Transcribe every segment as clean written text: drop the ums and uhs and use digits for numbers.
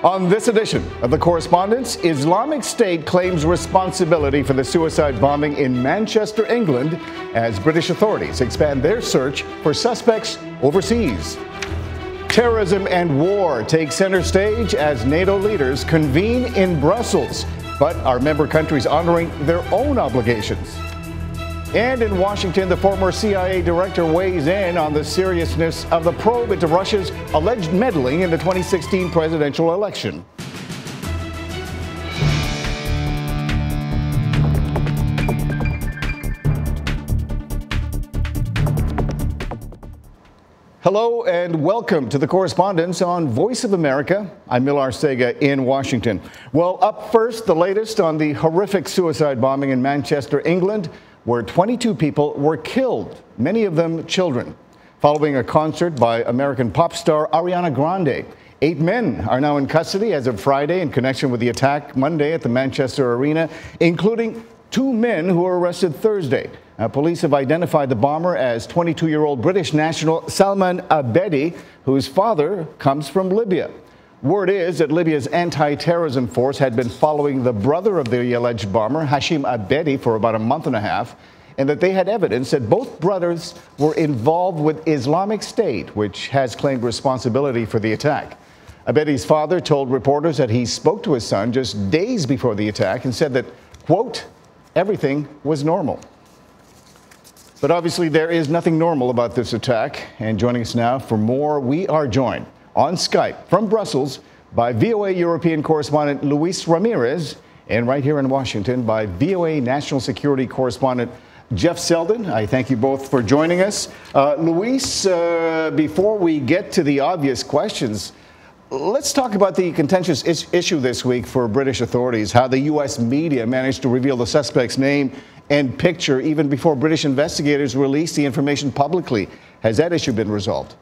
On this edition of The Correspondents, Islamic State claims responsibility for the suicide bombing in Manchester, England, as British authorities expand their search for suspects overseas. Terrorism and war take center stage as NATO leaders convene in Brussels, but are member countries honoring their own obligations? And in Washington, the former CIA director weighs in on the seriousness of the probe into Russia's alleged meddling in the 2016 presidential election. Hello and welcome to The Correspondents on Voice of America. I'm Millar Sega in Washington. Well, up first, the latest on the horrific suicide bombing in Manchester, England, where 22 people were killed, many of them children, following a concert by American pop star Ariana Grande. 8 men are now in custody as of Friday in connection with the attack Monday at the Manchester Arena, including 2 men who were arrested Thursday. Police have identified the bomber as 22-year-old British national Salman Abedi, whose father comes from Libya. Word is that Libya's anti-terrorism force had been following the brother of the alleged bomber, Hashim Abedi, for about a month and a half, and that they had evidence that both brothers were involved with Islamic State, which has claimed responsibility for the attack. Abedi's father told reporters that he spoke to his son just days before the attack and said that, quote, everything was normal. But obviously there is nothing normal about this attack. And joining us now for more, we are joined on Skype from Brussels by VOA European correspondent Luis Ramirez, and right here in Washington by VOA National Security correspondent Jeff Selden. I thank you both for joining us. Luis, before we get to the obvious questions, let's talk about the contentious issue this week for British authorities, how the U.S. media managed to reveal the suspect's name and picture even before British investigators released the information publicly. Has that issue been resolved?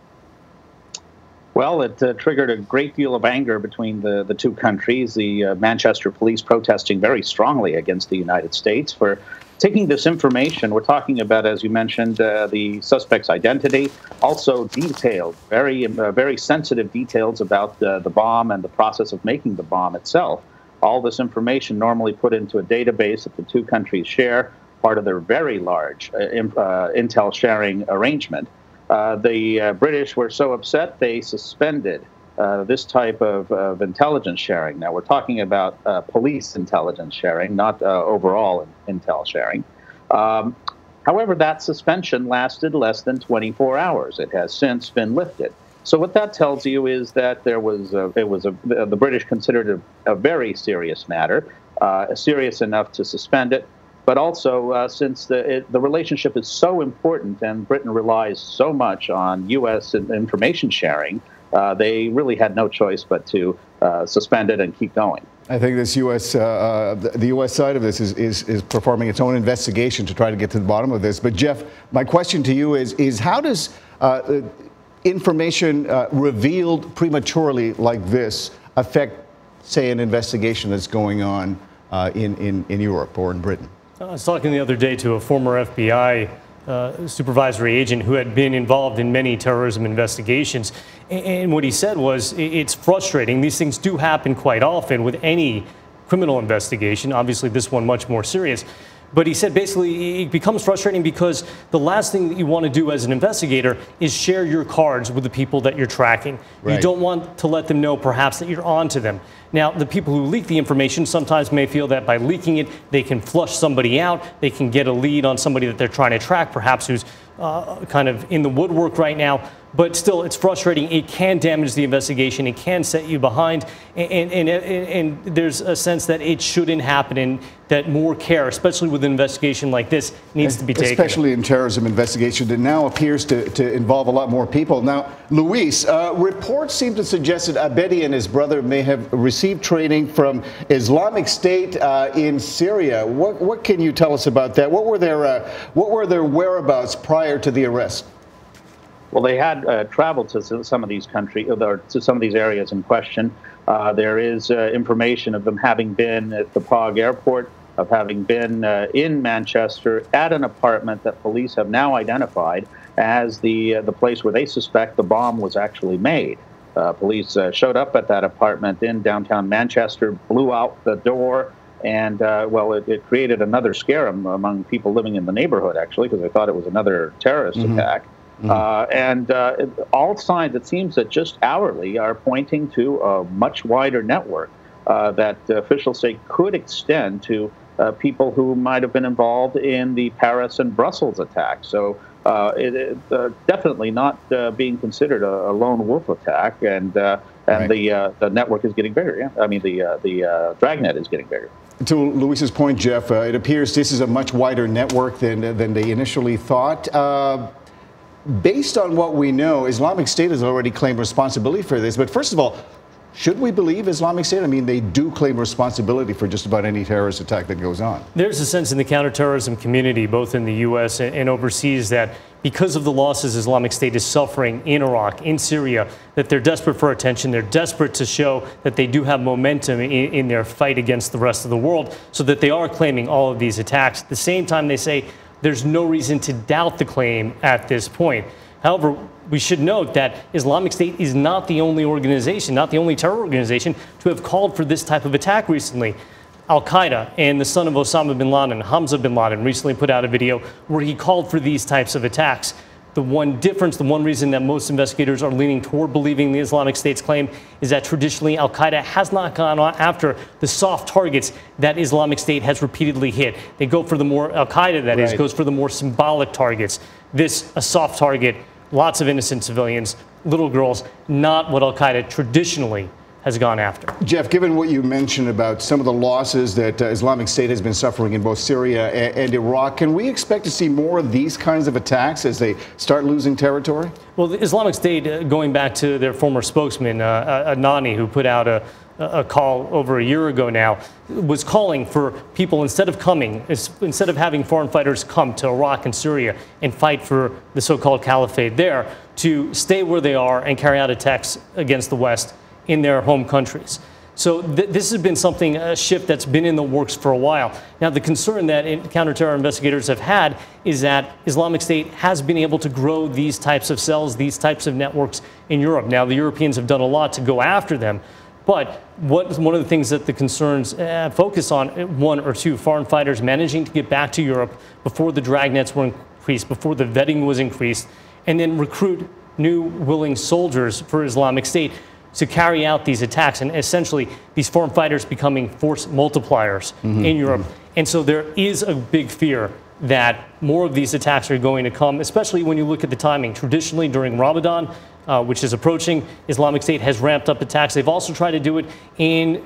Well, it triggered a great deal of anger between the two countries, the Manchester police protesting very strongly against the United States for taking this information. We're talking about, as you mentioned, the suspect's identity, also detailed, very sensitive details about the bomb and the process of making the bomb itself. All this information normally put into a database that the two countries share, part of their very large intel sharing arrangement. The British were so upset they suspended this type of intelligence sharing. Now, we're talking about police intelligence sharing, not overall intel sharing. However, that suspension lasted less than 24 hours. It has since been lifted. So what that tells you is that the British considered it a very serious matter, serious enough to suspend it. But also, since the relationship is so important and Britain relies so much on U.S. information sharing, they really had no choice but to suspend it and keep going. I think this the U.S. side of this is performing its own investigation to try to get to the bottom of this. But Jeff, my question to you is how does information revealed prematurely like this affect, say, an investigation that's going on in Europe or in Britain? I was talking the other day to a former FBI supervisory agent who had been involved in many terrorism investigations. And what he said was, it's frustrating. These things do happen quite often with any criminal investigation. Obviously, this one much more serious. But he said basically it becomes frustrating because the last thing that you want to do as an investigator is share your cards with the people that you're tracking. Right. You don't want to let them know perhaps that you're on to them. Now, the people who leak the information sometimes may feel that by leaking it, they can flush somebody out. They can get a lead on somebody that they're trying to track, perhaps who's kind of in the woodwork right now. But still, it's frustrating. It can damage the investigation. It can set you behind. And there's a sense that it shouldn't happen and that more care, especially with an investigation like this, needs to be taken. Especially in terrorism investigation that now appears to involve a lot more people. Now, Luis, reports seem to suggest that Abedi and his brother may have received training from Islamic State in Syria. What can you tell us about that? What were their whereabouts prior to the arrest? Well, they had traveled to some of these countries, or to some of these areas in question. There is information of them having been at the Prague airport, of having been in Manchester at an apartment that police have now identified as the place where they suspect the bomb was actually made. Police showed up at that apartment in downtown Manchester, blew out the door, and, it created another scare among people living in the neighborhood, actually, because they thought it was another terrorist attack. All signs, it seems that just hourly, are pointing to a much wider network that officials say could extend to people who might have been involved in the Paris and Brussels attacks. So it definitely not being considered a lone wolf attack, and Right. the network is getting bigger. Yeah, I mean the dragnet is getting bigger. To Luis's point, Jeff, it appears this is a much wider network than they initially thought. Based on what we know, Islamic State has already claimed responsibility for this. But first of all, should we believe Islamic State? I mean, they do claim responsibility for just about any terrorist attack that goes on. There's a sense in the counterterrorism community, both in the U.S. and overseas, that because of the losses Islamic State is suffering in Iraq, in Syria, that they're desperate for attention. They're desperate to show that they do have momentum in their fight against the rest of the world, so that they are claiming all of these attacks. At the same time, they say there's no reason to doubt the claim at this point. However, we should note that Islamic State is not the only organization, not the only terror organization to have called for this type of attack recently. Al-Qaeda and the son of Osama bin Laden, Hamza bin Laden, recently put out a video where he called for these types of attacks. The one difference, the one reason that most investigators are leaning toward believing the Islamic State's claim is that traditionally Al-Qaeda has not gone after the soft targets that Islamic State has repeatedly hit. They go for the more, Al-Qaeda that is, goes for the more symbolic targets. This, a soft target, lots of innocent civilians, little girls, not what Al-Qaeda traditionally has gone after. Jeff, given what you mentioned about some of the losses that Islamic State has been suffering in both Syria and Iraq, can we expect to see more of these kinds of attacks as they start losing territory? Well, the Islamic State, going back to their former spokesman, Adnani, who put out a call over a year ago now, was calling for people, instead of having foreign fighters come to Iraq and Syria and fight for the so-called caliphate there, to stay where they are and carry out attacks against the West in their home countries. So this has been something, a shift that's been in the works for a while. Now, the concern that counterterror investigators have had is that Islamic State has been able to grow these types of cells, these types of networks in Europe. Now, the Europeans have done a lot to go after them, but one of the things that the concerns focus on, one or two foreign fighters managing to get back to Europe before the dragnets were increased, before the vetting was increased, and then recruit new willing soldiers for Islamic State to carry out these attacks, and essentially these foreign fighters becoming force multipliers in Europe. And so there is a big fear that more of these attacks are going to come, especially when you look at the timing. Traditionally, during Ramadan, which is approaching, Islamic State has ramped up attacks. They've also tried to do it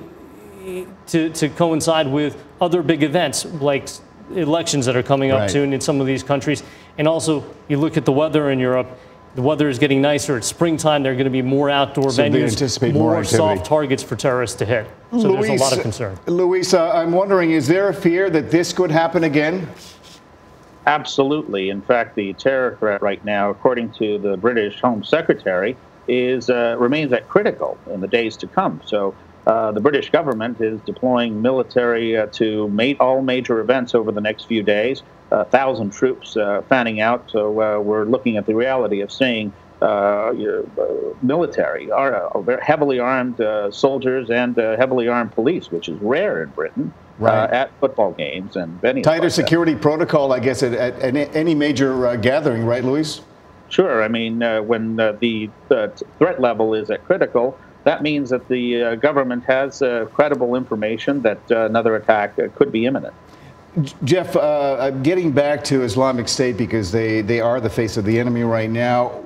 to coincide with other big events, like elections that are coming up soon in some of these countries. And also, you look at the weather in Europe. The weather is getting nicer. It's springtime. There are going to be more outdoor venues, more soft targets for terrorists to hit. So there's a lot of concern. Luis, I'm wondering, is there a fear that this could happen again? Absolutely. In fact, the terror threat right now, according to the British Home Secretary, remains at critical in the days to come. So the British government is deploying military to all major events over the next few days. 1,000 troops fanning out. So we're looking at the reality of seeing military, heavily armed soldiers and heavily armed police, which is rare in Britain, at football games and venues. Tighter security protocol, I guess, at any major gathering, right, Luis? Sure. I mean, when the threat level is at critical, that means that the government has credible information that another attack could be imminent. Jeff, getting back to Islamic State, because they are the face of the enemy right now,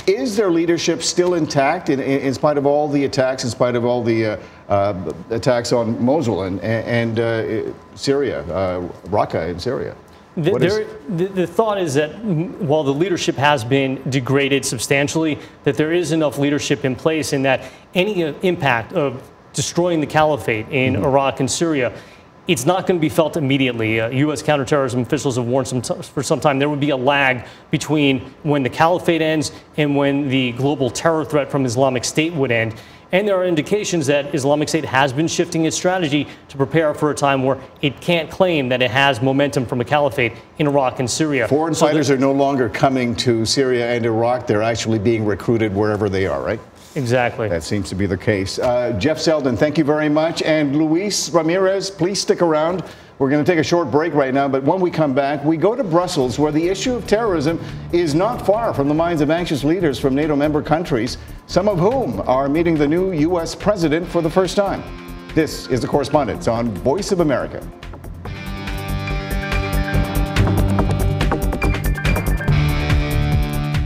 is their leadership still intact in spite of all the attacks, in spite of all the attacks on Mosul and Syria, Raqqa in Syria? The thought is that while the leadership has been degraded substantially, that there is enough leadership in place, and that any impact of destroying the caliphate in Iraq and Syria, it's not going to be felt immediately. U.S. counterterrorism officials have warned for some time there would be a lag between when the caliphate ends and when the global terror threat from Islamic State would end. And there are indications that Islamic State has been shifting its strategy to prepare for a time where it can't claim that it has momentum from a caliphate in Iraq and Syria. Foreign fighters are no longer coming to Syria and Iraq. They're actually being recruited wherever they are, right? Exactly. That seems to be the case. Jeff Selden, thank you very much. And Luis Ramirez, please stick around. We're going to take a short break right now, but when we come back, we go to Brussels, where the issue of terrorism is not far from the minds of anxious leaders from NATO member countries, some of whom are meeting the new U.S. president for the first time. This is The Correspondents on Voice of America.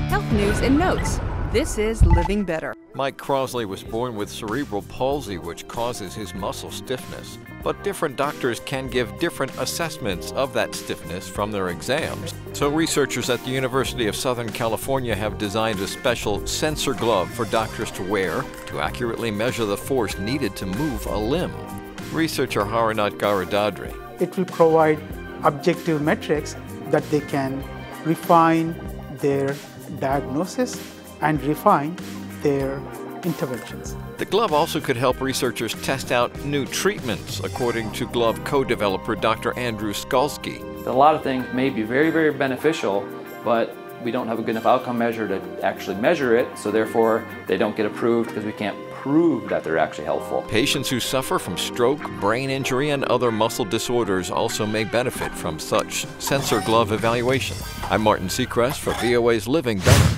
Health news and notes. This is Living Better. Mike Crosley was born with cerebral palsy, which causes his muscle stiffness. But different doctors can give different assessments of that stiffness from their exams. So researchers at the University of Southern California have designed a special sensor glove for doctors to wear to accurately measure the force needed to move a limb. Researcher Harinat Garadadri. It will provide objective metrics that they can refine their diagnosis and refine their interventions. The glove also could help researchers test out new treatments, according to glove co-developer Dr. Andrew Skalski. A lot of things may be very, very beneficial, but we don't have a good enough outcome measure to actually measure it, so therefore they don't get approved because we can't prove that they're actually helpful. Patients who suffer from stroke, brain injury, and other muscle disorders also may benefit from such sensor glove evaluation. I'm Martin Seacrest for VOA's Living Better.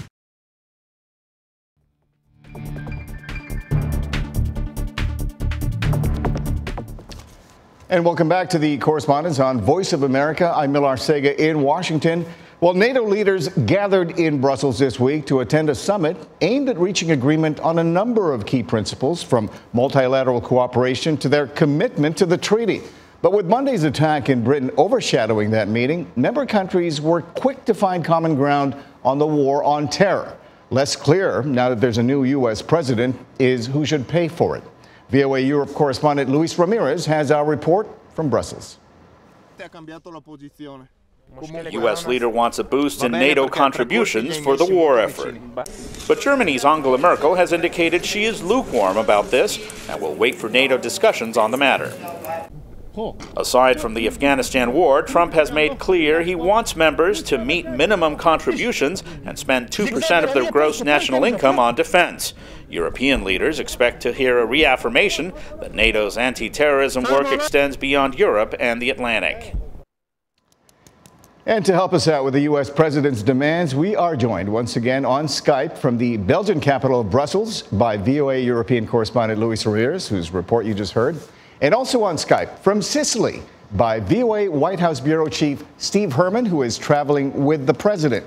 And welcome back to the Correspondents on Voice of America. I'm Millar Sega in Washington. Well, NATO leaders gathered in Brussels this week to attend a summit aimed at reaching agreement on a number of key principles, from multilateral cooperation to their commitment to the treaty. But with Monday's attack in Britain overshadowing that meeting, member countries were quick to find common ground on the war on terror. Less clear, now that there's a new U.S. president, is who should pay for it. VOA Europe correspondent Luis Ramirez has our report from Brussels. The U.S. leader wants a boost in NATO contributions for the war effort. But Germany's Angela Merkel has indicated she is lukewarm about this and will wait for NATO discussions on the matter. Aside from the Afghanistan war, Trump has made clear he wants members to meet minimum contributions and spend 2% of their gross national income on defense. European leaders expect to hear a reaffirmation that NATO's anti-terrorism work extends beyond Europe and the Atlantic. And to help us out with the U.S. president's demands, we are joined once again on Skype from the Belgian capital of Brussels by VOA European correspondent Luis Ramirez, whose report you just heard, and also on Skype from Sicily by VOA White House Bureau Chief Steve Herman, who is traveling with the president.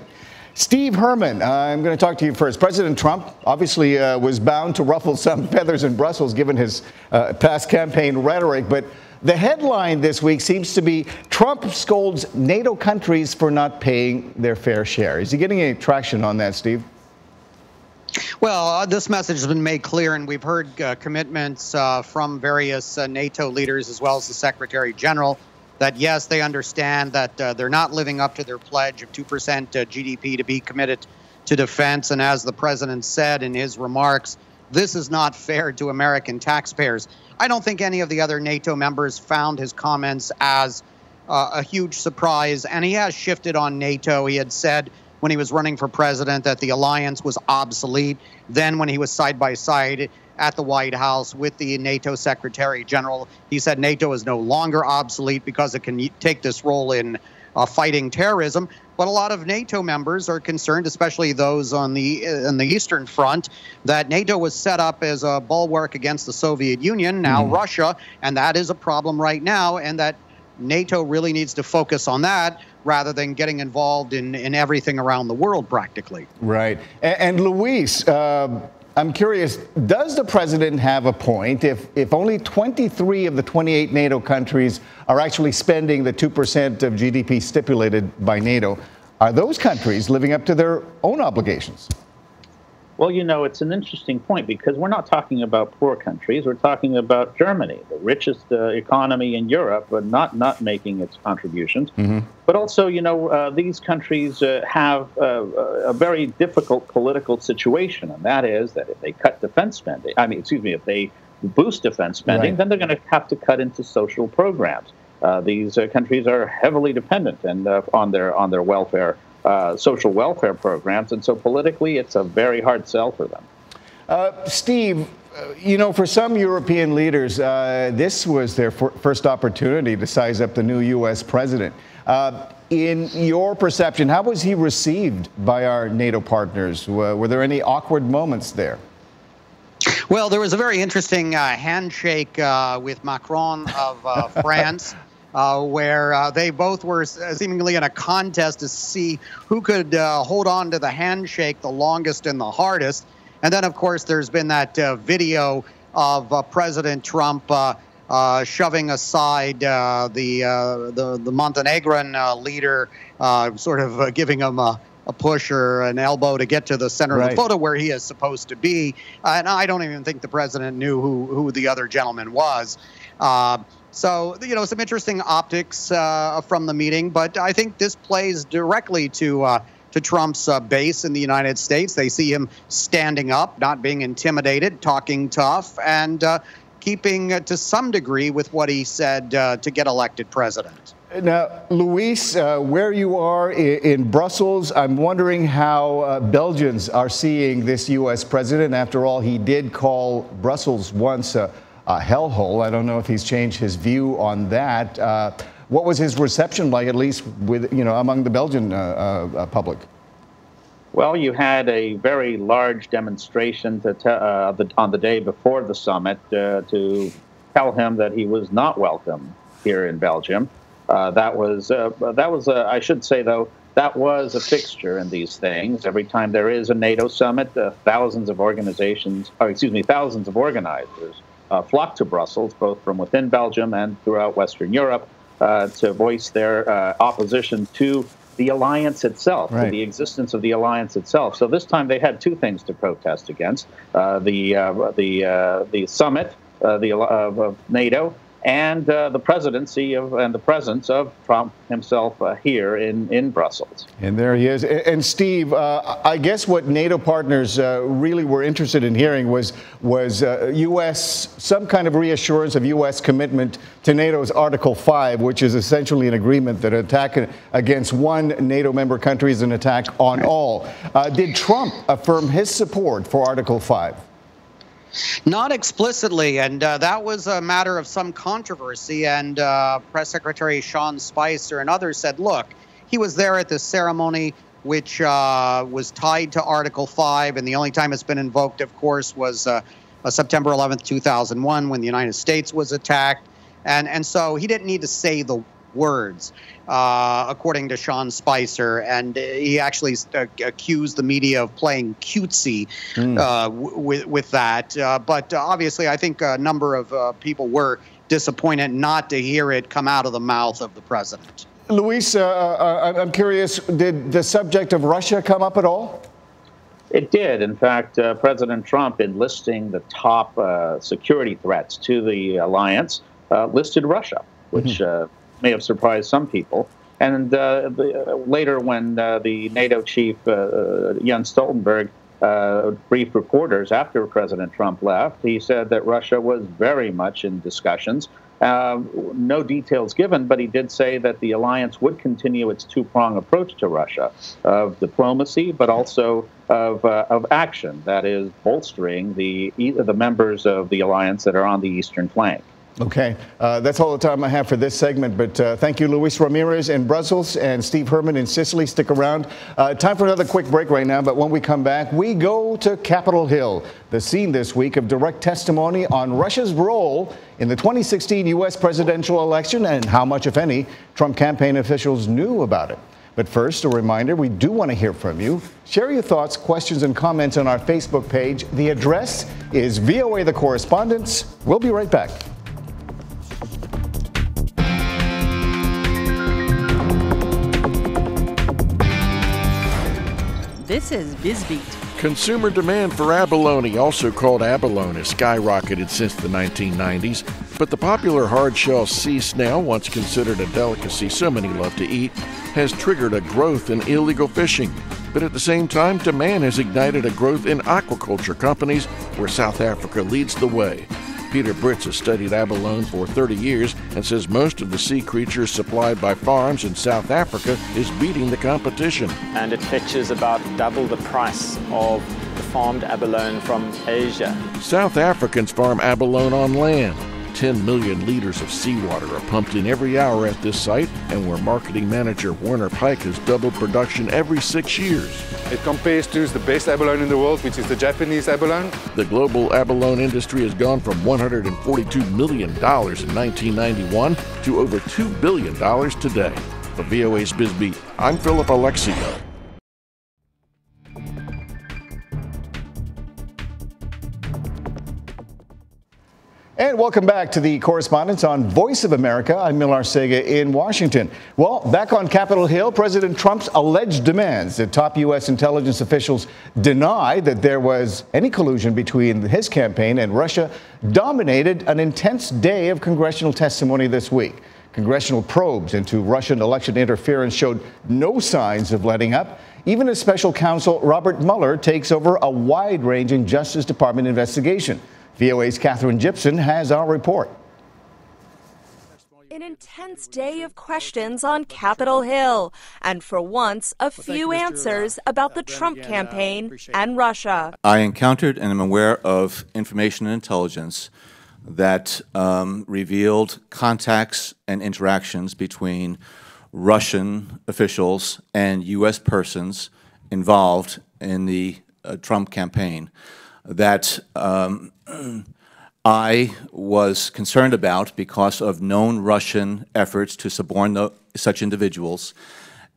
Steve Herman, I'm going to talk to you first. President Trump obviously was bound to ruffle some feathers in Brussels given his past campaign rhetoric, but the headline this week seems to be Trump scolds NATO countries for not paying their fair share. Is he getting any traction on that, Steve? Well, this message has been made clear, and we've heard commitments from various NATO leaders as well as the Secretary General that, yes, they understand that they're not living up to their pledge of 2% GDP to be committed to defense. And as the president said in his remarks, this is not fair to American taxpayers. I don't think any of the other NATO members found his comments as a huge surprise, and he has shifted on NATO. He had said when he was running for president that the alliance was obsolete. Then when he was side by side at the White House with the NATO Secretary General, he said NATO is no longer obsolete because it can take this role in fighting terrorism. But a lot of NATO members are concerned, especially those on the Eastern Front, that NATO was set up as a bulwark against the Soviet Union, now Russia, and that is a problem right now, and that NATO really needs to focus on that rather than getting involved in everything around the world practically. Right. And Luis, I'm curious, does the president have a point if only 23 of the 28 NATO countries are actually spending the 2% of GDP stipulated by NATO? Are those countries living up to their own obligations? Well, you know, it's an interesting point because we're not talking about poor countries. We're talking about Germany, the richest economy in Europe, but not making its contributions. But also, you know, these countries have a very difficult political situation, and that is that if they cut defense spending, if they boost defense spending, then they're going to have to cut into social programs. These countries are heavily dependent on their welfare. Social welfare programs, and so politically it's a very hard sell for them. Steve, you know, for some European leaders, this was their first opportunity to size up the new U.S. president. In your perception, how was he received by our NATO partners? Were there any awkward moments there? Well, there was a very interesting handshake with Macron of France, where they both were seemingly in a contest to see who could hold on to the handshake the longest and the hardest. And then, of course, there's been that video of President Trump shoving aside the Montenegrin leader, sort of giving him a push or an elbow to get to the center of the photo where he is supposed to be. And I don't even think the president knew who the other gentleman was. So, you know, some interesting optics from the meeting. But I think this plays directly to Trump's base in the United States. They see him standing up, not being intimidated, talking tough, and keeping to some degree with what he said to get elected president. Now, Luis, where you are in Brussels, I'm wondering how Belgians are seeing this U.S. president. After all, he did call Brussels once a hellhole. I don't know if he's changed his view on that. What was his reception like, at least with, you know, among the Belgian public? Well, you had a very large demonstration on the day before the summit to tell him that he was not welcome here in Belgium. That was I should say, though, that was a fixture in these things. Every time there is a NATO summit, thousands of organizers flock to Brussels, both from within Belgium and throughout Western Europe, to voice their opposition to the alliance itself, to the existence of the alliance itself. So this time they had two things to protest against: the summit of NATO, and the presidency and the presence of Trump himself here in Brussels. And there he is. And Steve, I guess what NATO partners really were interested in hearing was U.S. some kind of reassurance of U.S. commitment to NATO's Article 5, which is essentially an agreement that an attack against one NATO member country is an attack on all. Did Trump affirm his support for Article 5? Not explicitly, and that was a matter of some controversy, and Press Secretary Sean Spicer and others said, look, he was there at the ceremony which was tied to Article 5, and the only time it's been invoked, of course, was September 11th, 2001, when the United States was attacked, and so he didn't need to say the words, according to Sean Spicer, and he actually accused the media of playing cutesy with that. But obviously, I think a number of people were disappointed not to hear it come out of the mouth of the president. Luis, I'm curious, did the subject of Russia come up at all? It did. In fact, President Trump, in listing the top security threats to the alliance, listed Russia, which may have surprised some people. And later, when the NATO chief, Jens Stoltenberg, briefed reporters after President Trump left, he said that Russia was very much in discussions. No details given, but he did say that the alliance would continue its two-pronged approach to Russia, of diplomacy, but also of action, that is, bolstering the members of the alliance that are on the eastern flank. Okay, that's all the time I have for this segment, but thank you, Luis Ramirez in Brussels and Steve Herman in Sicily. Stick around. Time for another quick break right now, but when we come back, we go to Capitol Hill, the scene this week of direct testimony on Russia's role in the 2016 U.S. presidential election and how much, if any, Trump campaign officials knew about it. But first, a reminder, we do want to hear from you. Share your thoughts, questions, and comments on our Facebook page. The address is VOA The Correspondents. We'll be right back. This is BizBeat. Consumer demand for abalone, also called abalone, has skyrocketed since the 1990s, but the popular hard-shell sea snail, once considered a delicacy so many love to eat, has triggered a growth in illegal fishing. But at the same time, demand has ignited a growth in aquaculture companies, where South Africa leads the way. Peter Britz has studied abalone for 30 years and says most of the sea creatures supplied by farms in South Africa is beating the competition. And it fetches about double the price of farmed abalone from Asia. South Africans farm abalone on land. 10 million liters of seawater are pumped in every hour at this site, and where marketing manager Werner Pike has doubled production every 6 years. It compares to the best abalone in the world, which is the Japanese abalone. The global abalone industry has gone from $142 million in 1991 to over $2 billion today. For VOA's BizBeat, I'm Philip Alexio. And welcome back to the Correspondents on Voice of America. I'm Mil Arcega in Washington. Well, back on Capitol Hill, President Trump's alleged demands that top U.S. intelligence officials deny that there was any collusion between his campaign and Russia dominated an intense day of congressional testimony this week. Congressional probes into Russian election interference showed no signs of letting up, even as special counsel Robert Mueller takes over a wide-ranging Justice Department investigation. VOA's Catherine Gibson has our report. An intense day of questions on Capitol Hill, and for once, a few answers about the Trump campaign and Russia. I encountered and am aware of information and intelligence that revealed contacts and interactions between Russian officials and U.S. persons involved in the Trump campaign that I was concerned about because of known Russian efforts to suborn such individuals,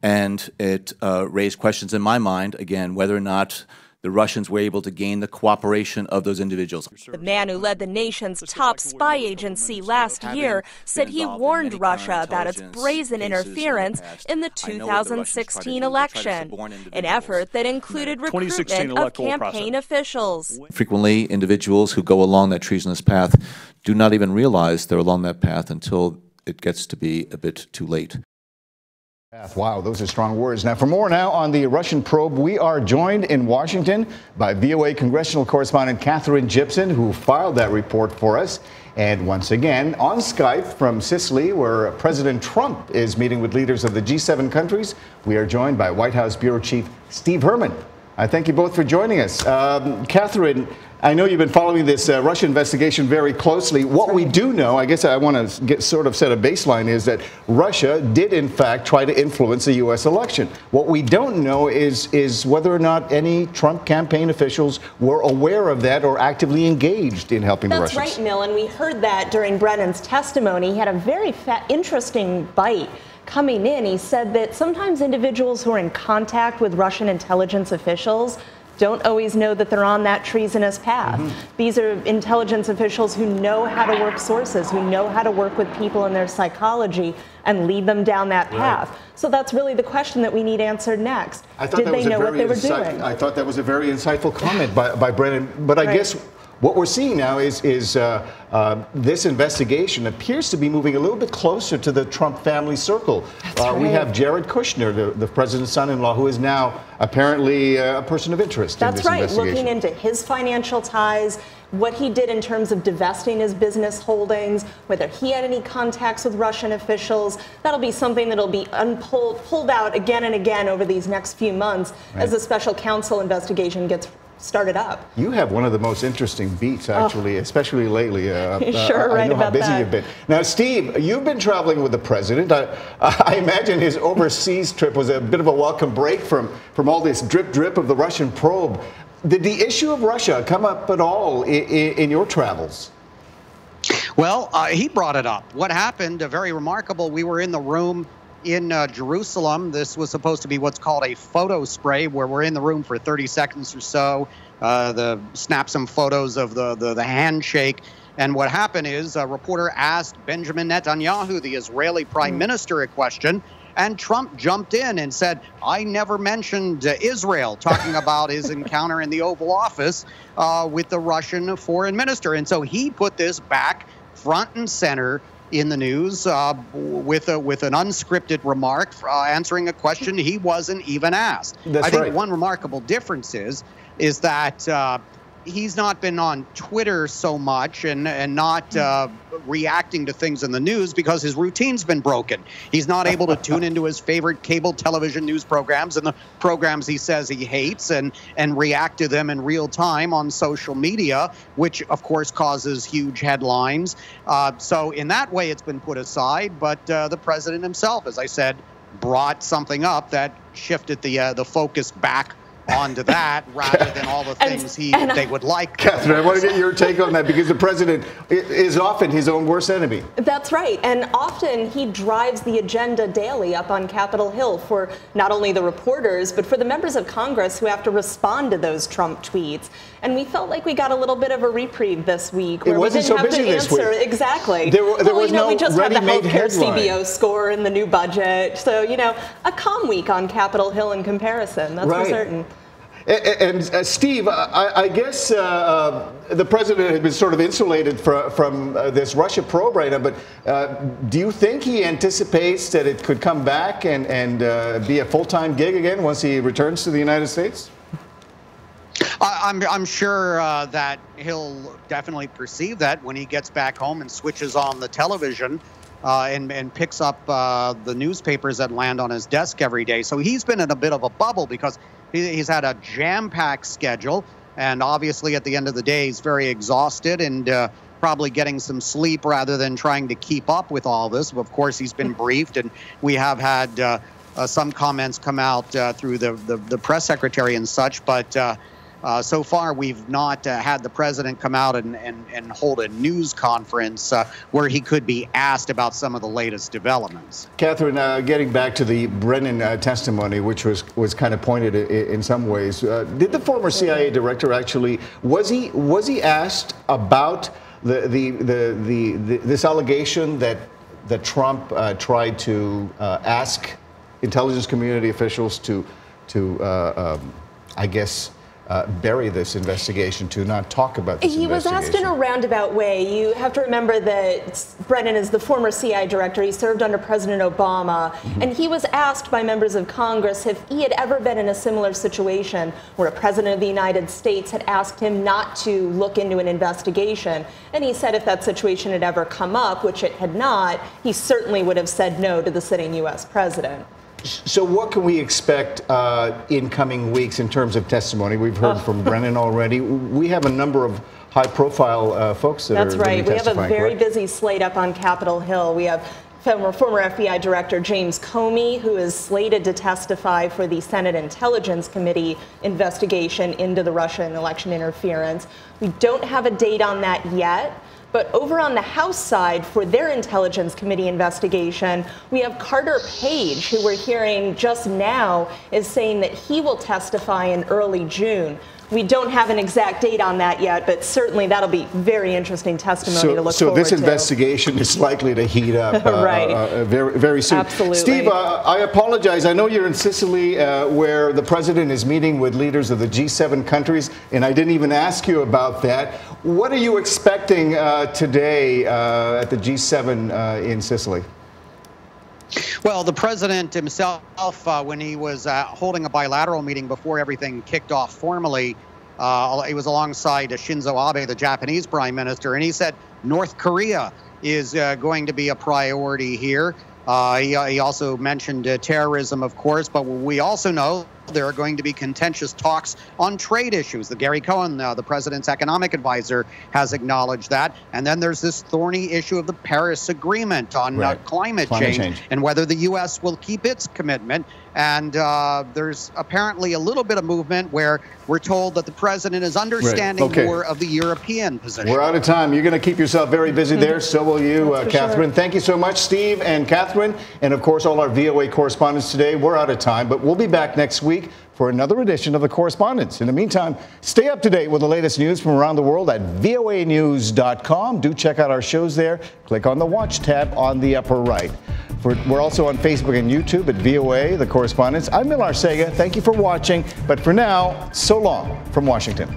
and it raised questions in my mind, again, whether or not the Russians were able to gain the cooperation of those individuals. The man who led the nation's top spy agency last year said he warned Russia about its brazen interference in the 2016 election, an effort that included recruitment of campaign officials. Frequently, individuals who go along that treasonous path do not even realize they're along that path until it gets to be a bit too late. Wow, those are strong words. Now, for more now on the Russian probe, we are joined in Washington by VOA congressional correspondent Catherine Gibson, who filed that report for us. And once again, on Skype from Sicily, where President Trump is meeting with leaders of the G7 countries, we are joined by White House Bureau Chief Steve Herman. I thank you both for joining us. Catherine, I know you've been following this Russia investigation very closely. What we do know, I guess I want to sort of set a baseline, is that Russia did, in fact, try to influence the U.S. election. What we don't know is whether or not any Trump campaign officials were aware of that or actively engaged in helping the Russians. That's right, Mill, and we heard that during Brennan's testimony. He had a very interesting bite coming in. He said that sometimes individuals who are in contact with Russian intelligence officials don't always know that they're on that treasonous path. These are intelligence officials who know how to work sources, who know how to work with people and their psychology and lead them down that path. So that's really the question that we need answered next. Did they know what they were doing? I thought that was a very insightful comment by Brennan. But I guess what we're seeing now is this investigation appears to be moving a little bit closer to the Trump family circle. We have Jared Kushner, the president's son-in-law, who is now apparently a person of interest in this investigation. That's right, looking into his financial ties, what he did in terms of divesting his business holdings, whether he had any contacts with Russian officials. That'll be something that'll be pulled out again and again over these next few months as the special counsel investigation gets started up. You have one of the most interesting beats, actually, especially lately. I know how busy you've been. Now, Steve, you've been traveling with the president. I imagine his overseas trip was a bit of a welcome break from all this drip of the Russian probe. Did the issue of Russia come up at all in your travels? Well, he brought it up. What happened, very remarkable, we were in the room in Jerusalem. This was supposed to be what's called a photo spray, where we're in the room for 30 seconds or so, snap some photos of the handshake. And what happened is a reporter asked Benjamin Netanyahu, the Israeli prime minister, a question, and Trump jumped in and said, I never mentioned Israel, talking about his encounter in the Oval Office with the Russian foreign minister. And so he put this back front and center in the news with an unscripted remark, answering a question he wasn't even asked. I think one remarkable difference is that he's not been on Twitter so much and not reacting to things in the news because his routine's been broken. He's not able to tune into his favorite cable television news programs and the programs he says he hates and react to them in real time on social media, which of course causes huge headlines. So in that way, it's been put aside. But the president himself, as I said, brought something up that shifted the focus back onto that rather than all the things they would like. Catherine, I want to get your take on that because the president is often his own worst enemy. That's right. And often he drives the agenda daily up on Capitol Hill for not only the reporters, but for the members of Congress who have to respond to those Trump tweets. And we felt like we got a little bit of a reprieve this week where we didn't have to answer. Exactly. There was no we just had the healthcare headline. CBO score in the new budget. So, a calm week on Capitol Hill in comparison. That's for certain. And Steve, I guess the president has been sort of insulated from this Russia probe right now, but do you think he anticipates that it could come back and be a full-time gig again once he returns to the United States? I'm sure that he'll definitely perceive that when he gets back home and switches on the television and picks up the newspapers that land on his desk every day. So he's been in a bit of a bubble because he's had a jam-packed schedule, and obviously at the end of the day, he's very exhausted and probably getting some sleep rather than trying to keep up with all this. Of course, he's been briefed, and we have had some comments come out through the press secretary and such, but so far, we've not had the president come out and hold a news conference where he could be asked about some of the latest developments. Catherine, getting back to the Brennan testimony, which was kind of pointed in some ways, did the former CIA director actually was he asked about this allegation that Trump tried to ask intelligence community officials to I guess, bury this investigation, to not talk about this investigation? He was asked in a roundabout way. You have to remember that Brennan is the former CIA director. He served under President Obama. And he was asked by members of Congress if he had ever been in a similar situation where a president of the United States had asked him not to look into an investigation. And he said if that situation had ever come up, which it had not, he certainly would have said no to the sitting U.S. president. So what can we expect in coming weeks in terms of testimony? We've heard from Brennan already. We have a number of high-profile folks that That's are right. We have a very correct? busy slate up on Capitol Hill. We have former FBI Director James Comey, who is slated to testify for the Senate Intelligence Committee investigation into the Russian election interference. We don't have a date on that yet. But over on the House side, for their Intelligence Committee investigation, we have Carter Page, who we're hearing just now is saying that he will testify in early June. We don't have an exact date on that yet, but certainly that'll be very interesting testimony to look forward to. So this investigation is likely to heat up very, very soon. Absolutely. Steve, I apologize. I know you're in Sicily, where the president is meeting with leaders of the G7 countries, and I didn't even ask you about that. What are you expecting today at the G7 in Sicily? Well, the president himself, when he was holding a bilateral meeting before everything kicked off formally, he was alongside Shinzo Abe, the Japanese prime minister, and he said North Korea is going to be a priority here. He also mentioned terrorism, of course, but we also know there are going to be contentious talks on trade issues. Gary Cohn, the president's economic advisor, has acknowledged that. And then there's this thorny issue of the Paris Agreement on climate change and whether the U.S. will keep its commitment. And there's apparently a little bit of movement where we're told that the president is understanding more of the European position. We're out of time. You're going to keep yourself very busy there. So will you, Catherine. Sure. Thank you so much, Steve and Catherine. And, of course, all our VOA correspondents today. We're out of time, but we'll be back next week for another edition of the Correspondents. In the meantime, stay up to date with the latest news from around the world at voanews.com. Do check out our shows there. Click on the Watch tab on the upper right. We're also on Facebook and YouTube at VOA, The Correspondents. I'm Millar Sega. Thank you for watching. But for now, so long from Washington.